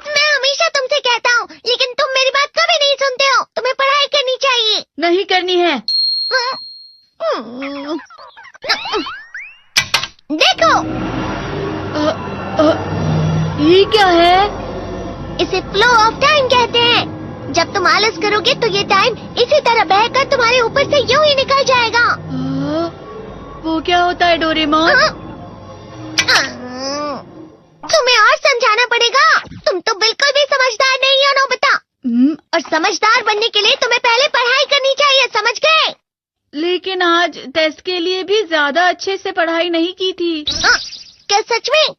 मैं हमेशा तुमसे कहता हूँ, लेकिन तुम मेरी बात कभी नहीं सुनते हो। तुम्हें पढ़ाई करनी चाहिए। नहीं करनी है। देखो, ये क्या है? इसे फ्लो ऑफ टाइम कहते हैं। जब तुम आलस करोगे तो ये टाइम इसी तरह बहकर तुम्हारे ऊपर से यूं ही निकल जाएगा। वो क्या होता है डोरेमोन? तुम्हें और समझाना पड़ेगा। तुम तो बिल्कुल भी समझदार नहीं हो नोबिता। और समझदार बनने के लिए तुम्हें पहले पढ़ाई करनी चाहिए, समझ गए? लेकिन आज टेस्ट के लिए भी ज्यादा अच्छे से पढ़ाई नहीं की थी। क्या सच में?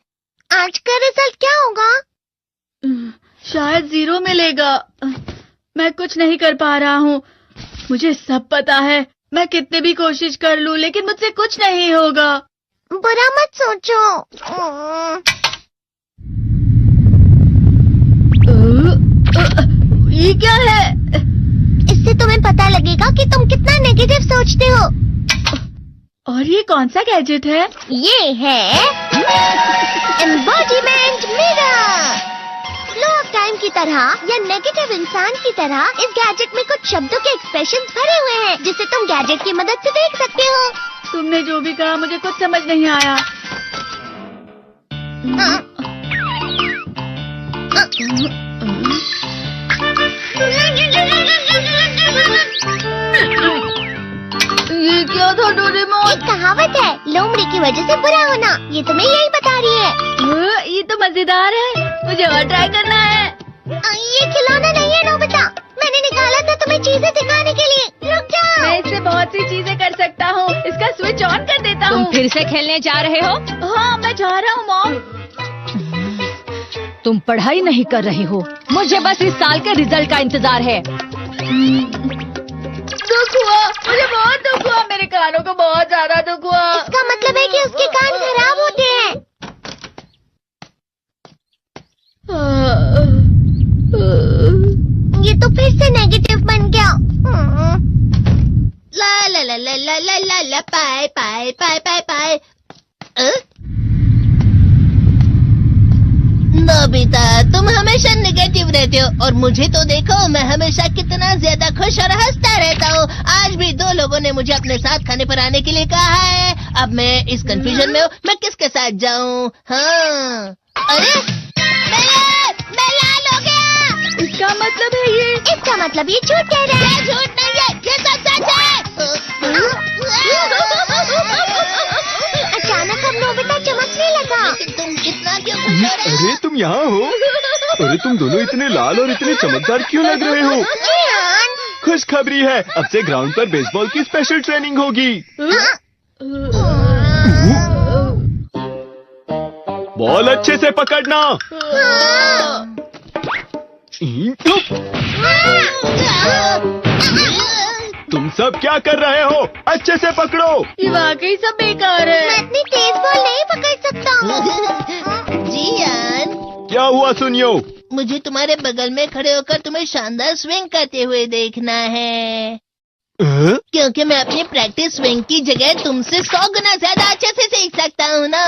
आज का रिजल्ट क्या होगा? शायद 0 मिलेगा। मैं कुछ नहीं कर पा रहा हूँ। मुझे सब पता है। मैं कितनी भी कोशिश कर लूँ, लेकिन मुझसे कुछ नहीं होगा। बुरा मत सोचो। ये क्या है? इससे तुम्हें पता लगेगा कि तुम कितना नेगेटिव सोचते हो। और ये कौन सा गैजेट है? ये है embodiment mirror. Flow of time की तरह या नेगेटिव इंसान की तरह इस गैजेट में कुछ शब्दों के एक्सप्रेशंस भरे हुए हैं, जिसे तुम गैजेट की मदद से देख सकते हो। तुमने जो भी कहा मुझे कुछ समझ नहीं आया। ये क्या था डोरेमोन? एक कहावत है, लोमड़ी की वजह से बुरा होना। ये तुम्हें यही बता रही है। ये तो मजेदार है। मुझे और ट्राई करना है। ये खिलौना नहीं है नोबिता। मैंने निकाला था तुम्हें चीजें दिखाने के लिए। रुक जाओ। मैं इससे बहुत सी चीजें कर सकता हूँ। इसका स्विच ऑन कर देता हूँ। तुम फिर से खेलने जा रहे हो? हाँ, मैं जा रहा हूँ मॉम। तुम पढ़ाई नहीं कर रही हो। मुझे बस इस साल के रिजल्ट का इंतजार है। दुख हुआ, मुझे बहुत दुख हुआ। मेरे कानों को बहुत ज्यादा दुख हुआ। इसका मतलब है कि उसके कान खराब होते हैं। ये तो फिर से नेगेटिव बन गया। ला ला ला ला ला ला ला ला पाए पाए पाए पाए पाए। नोबिता, तुम हमेशा नेगेटिव रहते हो और मुझे तो देखो, मैं हमेशा कितना ज्यादा खुश और हंसता रहता हूँ। आज भी 2 लोगों ने मुझे अपने साथ खाने पर आने के लिए कहा है। अब मैं इस कंफ्यूजन में हूँ, मैं किसके साथ जाऊँ? हाँ, अरे मैं लाल हो गया। इसका मतलब है ये? इसका मतलब ये झूठ कह रहा है। झूठ नहीं है, ये सच है। अचानक हम नोबिता चमकने लगा। तुम इतना क्यों खुश हो रहे हो? अरे तुम यहाँ हो? अरे तुम दोनों इतने लाल और इतने चमकदार क्यों लग रहे हो? खुशखबरी है, अब से ग्राउंड पर बेसबॉल की स्पेशल ट्रेनिंग होगी। बॉल अच्छे से पकड़ना। तुम सब क्या कर रहे हो? अच्छे से पकड़ो। ये वाकई सब बेकार है। मैं इतनी तेज बॉल नहीं पकड़ सकता हूँ। जियान, क्या हुआ सुनियो? मुझे तुम्हारे बगल में खड़े होकर तुम्हें शानदार स्विंग करते हुए देखना है। क्योंकि मैं अपनी प्रैक्टिस स्विंग की जगह तुमसे 100 गुना ज्यादा अच्छे से सीख सकता हूँ ना।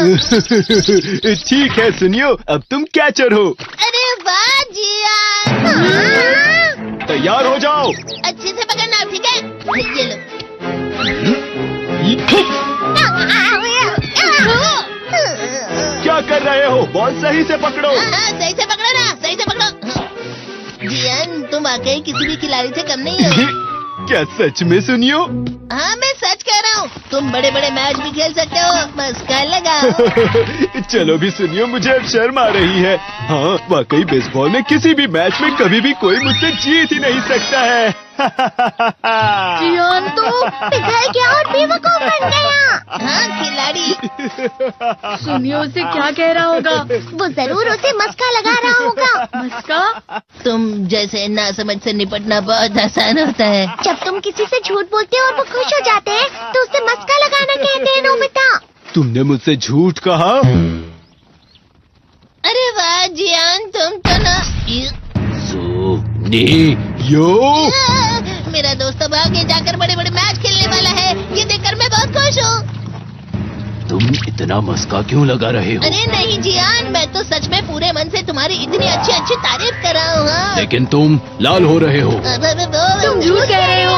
ठीक है सुनियो, अब तुम कैचर हो। अरे वाह जियान। तैयार हो जाओ। अच्छे से पकड़ना, ठीक है? ये लो। क्या कर रहे हो? बॉल सही से पकड़ो। सही से पकड़ो ना, सही से पकड़ो। जियान, तुम वाकई किसी भी खिलाड़ी से कम नहीं हो। क्या सच में सुनियो? हाँ, मैं सच कह रहा हूँ। तुम बड़े बड़े मैच भी खेल सकते हो। मस्का लगाओ। चलो भी सुनियो, मुझे अब शर्म आ रही है। हाँ, वाकई बेसबॉल में किसी भी मैच में कभी भी कोई मुझसे जीत ही नहीं सकता है। जियान तो पिघल गया और बेवकूफ बन गया। हाँ, खिलाड़ी। सुनियो उसे क्या कह रहा होगा? वो जरूर उसे मस्का लगा रहा होगा। मस्का? तुम जैसे नासमझ से निपटना बहुत आसान होता है। जब तुम किसी से झूठ बोलते हो और वो खुश हो जाते हैं, तो उसे मस्का लगाना कहते हैं नोबिता। तुमने मुझसे झूठ कहा? अरे वाह जियान, तुम तो ना। यो, मेरा दोस्त अब आगे जाकर बड़े बड़े मैच खेलने वाला है। ये देखकर मैं बहुत खुश हूँ। तुम इतना मस्का क्यों लगा रहे हो? अरे नहीं जियान, मैं तो सच में पूरे मन से तुम्हारी इतनी अच्छी अच्छी तारीफ कर रहा हूँ। हाँ। लेकिन तुम लाल हो रहे हो। तुम झूठ कह रहे हो।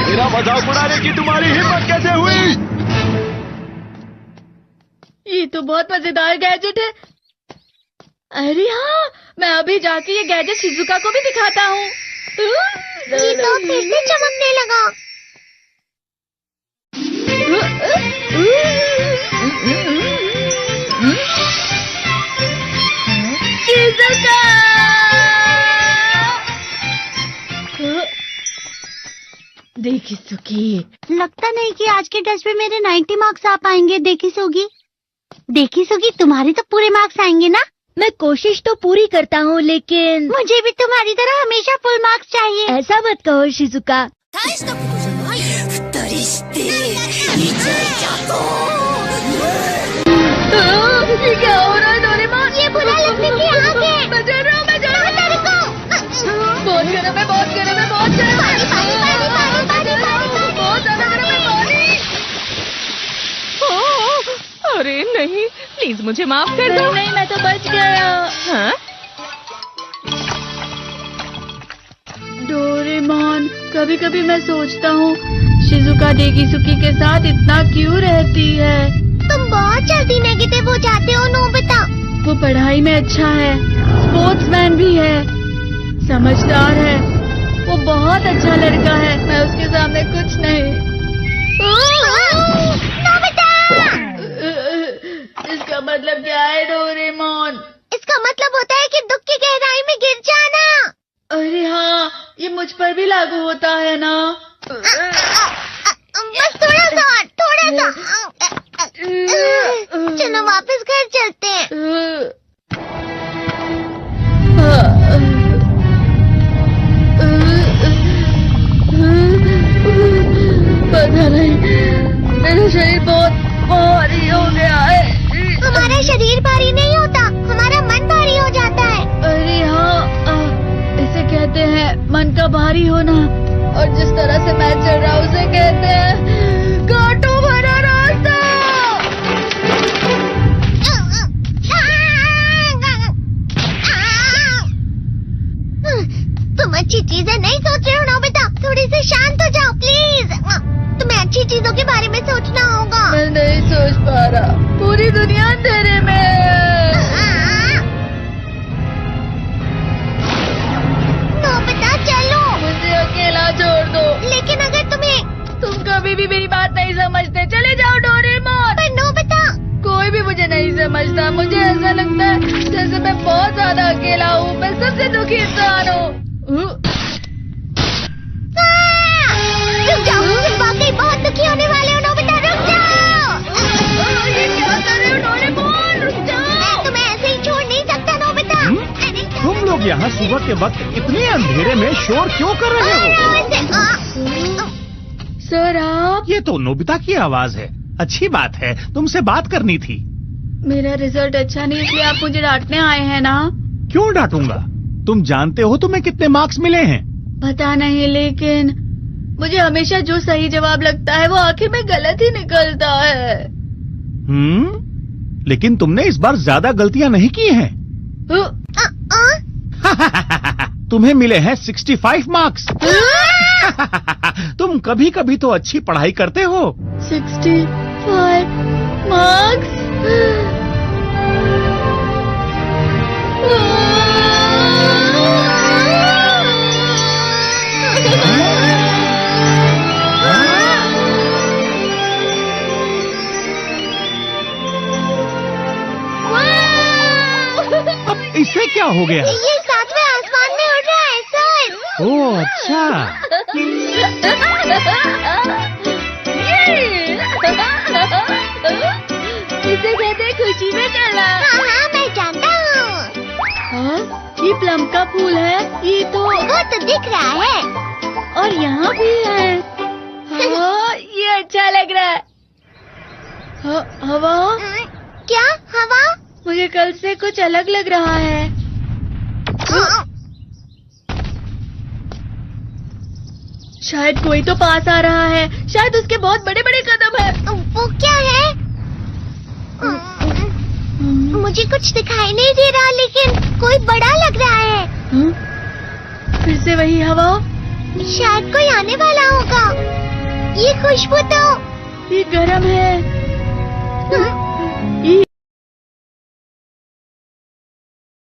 मेरा मजाक उड़ाने की तुम्हारी हिम्मत कैसे हुई? ये तो बहुत मजेदार गैजेट है। अरे हाँ, मैं अभी जाके ये गैजेट शिजुका को भी दिखाता हूँ। ये तो फिर से चमकने लगा। शिजुका! देखी सुकी, लगता नहीं कि आज के टेस्ट में मेरे 90 मार्क्स आ पाएंगे। देखी सोगी तुम्हारे तो पूरे मार्क्स आएंगे ना? मैं कोशिश तो पूरी करता हूँ, लेकिन मुझे भी तुम्हारी तरह हमेशा फुल मार्क्स चाहिए। ऐसा मत कहो शिजुका। ये क्या हो रहा है डोरेमोन? ये बुरा लगने की आग है। मैं डर रहा हूँ, मैं डर रहा हूँ। बहुत गर्म है, बहुत गर्म है, बहुत गर्म है। बहुत ज्यादा गर्म है पानी। अरे नहीं, प्लीज मुझे माफ कर दो। नहीं, मैं तो बच गया। हाँ? डोरेमोन, कभी कभी मैं सोचता हूँ शिजुका डेकिसुकी के साथ इतना क्यों रहती है। तुम बहुत जल्दी नेगेटिव हो जाते हो नोबिता। वो पढ़ाई में अच्छा है, स्पोर्ट्समैन भी है, समझदार है, वो बहुत अच्छा लड़का है। मैं उसके सामने कुछ नहीं। इसका मतलब क्या है डोरेमोन? इसका मतलब होता है कि दुख की गहराई में गिर जाना। अरे हाँ, ये मुझ पर भी लागू होता है ना। बस थोड़ा सा। चलो वापस घर चलते हैं। पता नहीं, मेरा शरीर बहुत भारी हो गया है। हमारा शरीर भारी नहीं होता, हमारा मन भारी हो जाता है। अरे हाँ, इसे कहते हैं मन का भारी होना। और जिस तरह से मैं चल रहा हूँ उसे कहते हैं कांटों भरा रास्ता। तुम अच्छी चीजें नहीं सोच रहे हो नोबिता। थोड़ी सी शांत हो जाओ प्लीज। तुम्हें अच्छी चीजों के बारे में सोचना होगा। मैं नहीं सोच पा रहा, पूरी दुनिया अंधेरे में है। नोबिता चलो। मुझे अकेला छोड़ दो। लेकिन अगर तुम कभी भी मेरी बात नहीं समझते। चले जाओ डोरेमोन। पर नोबिता, कोई भी मुझे नहीं समझता। मुझे ऐसा लगता है जैसे मैं बहुत ज्यादा अकेला हूँ। मैं सबसे दुखी इंसान हूँ। रुक जाओ, तुम वाकई बहुत दुखी होने वाले हो नोबिता। रुक जाओ। ये क्या कर रहे हो डोरेमोन? रुक जाओ। मैं तुम्हें ऐसे ही छोड़ नहीं सकता नोबिता। तुम लोग यहाँ सुबह के वक्त इतने अंधेरे में शोर क्यों कर रहे हो? सर आप? ये तो नोबिता की आवाज है। अच्छी बात है, तुमसे बात करनी थी। मेरा रिजल्ट अच्छा नहीं, इसलिए आप मुझे डांटने आए हैं ना? क्यों डांटूंगा? तुम जानते हो तुम्हें कितने मार्क्स मिले हैं? पता नहीं, लेकिन मुझे हमेशा जो सही जवाब लगता है वो आखिर में गलत ही निकलता है। लेकिन तुमने इस बार ज्यादा गलतियां नहीं की हैं। तुम्हें मिले हैं 65 मार्क्स। तुम कभी कभी तो अच्छी पढ़ाई करते हो। 65 मार्क्स? अब इससे क्या हो गया? ये सातवें आसमान में उड़ रहा है सर। ओह अच्छा। इसे कहते हैं खुशी में चलना। हाँ, मैं जानता हूँ। हाँ, ये प्लम का फूल है। ये तो वो तो दिख रहा है। और यहाँ भी है। हाँ, ये अच्छा लग रहा है। हवा? क्या हवा? मुझे कल से कुछ अलग लग रहा है। शायद कोई तो पास आ रहा है। शायद उसके बहुत बड़े बड़े कदम है। वो क्या है? मुझे कुछ दिखाई नहीं दे रहा, लेकिन कोई बड़ा लग रहा है। फिर से वही हवा। शायद कोई आने वाला होगा। ये खुशबू तो ये गर्म है।